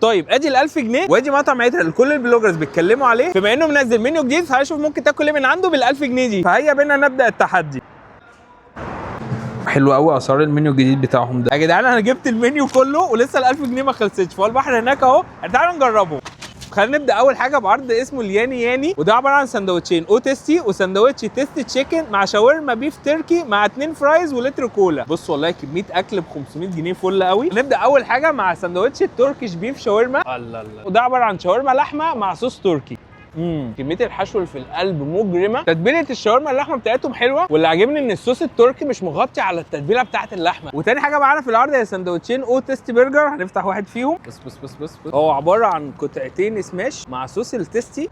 طيب ادي ال 1000 جنيه وادي مطعم عترة اللي كل البلوجرز بيتكلموا عليه، بما انه منزل منيو جديد فهشوف ممكن تاكل ايه من عنده بال 1000 جنيه دي. فهيا بينا نبدا التحدي. حلو قوي اسعار المنيو الجديد بتاعهم ده يا جدعان. انا جبت المنيو كله ولسه ال 1000 جنيه ما خلصتش، فهو البحر هناك اهو. تعالوا نجربه. خلينا نبدا اول حاجه بعرض اسمه الياني ياني، وده عباره عن سندوتشين او تيستي وسندوتش تيستي تشيكن مع شاورما بيف تركي مع 2 فرايز ولتر كولا. بص والله كميه اكل ب 500 جنيه فل قوي. نبدا اول حاجه مع سندوتش التركيش بيف شاورما. الله الله. وده عباره عن شاورما لحمه مع صوص تركي. كميه الحشو اللي في القلب مجرمه. تتبيله الشاورما اللحمه بتاعتهم حلوه، واللي عاجبني ان الصوص التركي مش مغطي على التتبيله بتاعه اللحمه. وتاني حاجه معانا في العرض هي سندوتشين او تيستي برجر. هنفتح واحد فيهم. بس هو عباره عن قطعتين سماش مع صوص التيستي.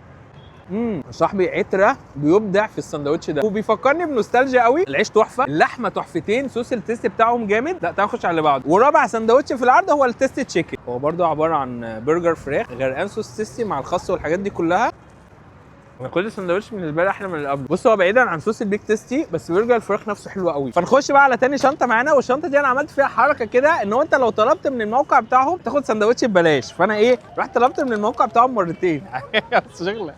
صاحبي عترة بيبدع في السندوتش ده وبيفكرني بنوستالجيا قوي. العيش تحفه، اللحمه تحفتين، صوص التيستي بتاعهم جامد. لا تعال نخش على اللي بعده. ورابع سندوتش في العرض هو التيستي تشيكن. هو برده عباره عن برجر فراخ غرقان صوص تيستي مع الخس والحاجات دي كلها. انا كل سندوتش بالنسبه لي احلى من اللي قبله. بص هو بعيدا عن صوص البيك تيستي بس برجر الفراخ نفسه حلو قوي. فنخش بقى على تاني شنطه معانا، والشنطه دي انا عملت فيها حركه كده ان هو انت لو طلبت من الموقع بتاعهم تاخد سندوتش ببلاش. فانا ايه رحت طلبت من الموقع بتاعهم مرتين بس شغله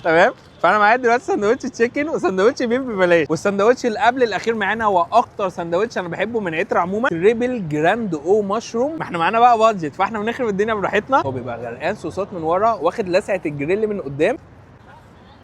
تمام. فانا معايا دلوقتي سندوتش تشيكن وسندوتش بيف ببلاش، والسندوتش اللي قبل الاخير معانا هو اكتر سندوتش انا بحبه من عترة عموما، تريبل جراند او مشروم. ما احنا معانا بقى بادجت فاحنا بنخرب الدنيا براحتنا. هو بيبقى غرقان صوصات من ورا واخد لسعه الجريل من قدام.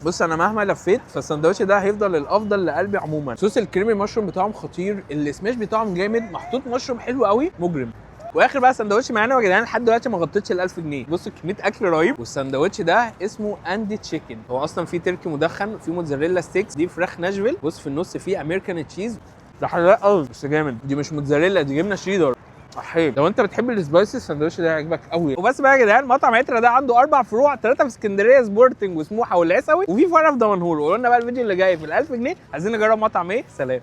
بص انا مهما لفيت فالسندوتش ده هيفضل الافضل لقلبي عموما. صوص الكريمي مشروم بتاعهم خطير، السماش بتاعهم جامد، محطوط مشروم حلو قوي مجرم. واخر بقى سندوتش معانا يا جدعان لحد دلوقتي ما غطيتش ال 1000 جنيه. بصوا كميه اكل رهيب. والسندوتش ده اسمه اندي تشيكن، هو اصلا فيه تركي مدخن وفيه موتزاريلا ستيكس، دي فراخ ناشفيل. بص في النص فيه امريكان تشيز، ده حراق قوي بس جامد. دي مش موتزاريلا دي جبنه شيدر. صحيح لو انت بتحب السبايسي السندوتش ده هيعجبك قوي. وبس بقى يا جدعان، مطعم عترة ده عنده 4 فروع، 3 في اسكندريه سبورتنج وسموحه والعسوي، وفي فرع في دمنهور. وقولوا لنا بقى الفيديو اللي جاي في ال 1000 جنيه عايزين نجرب مطعم ايه. سلام.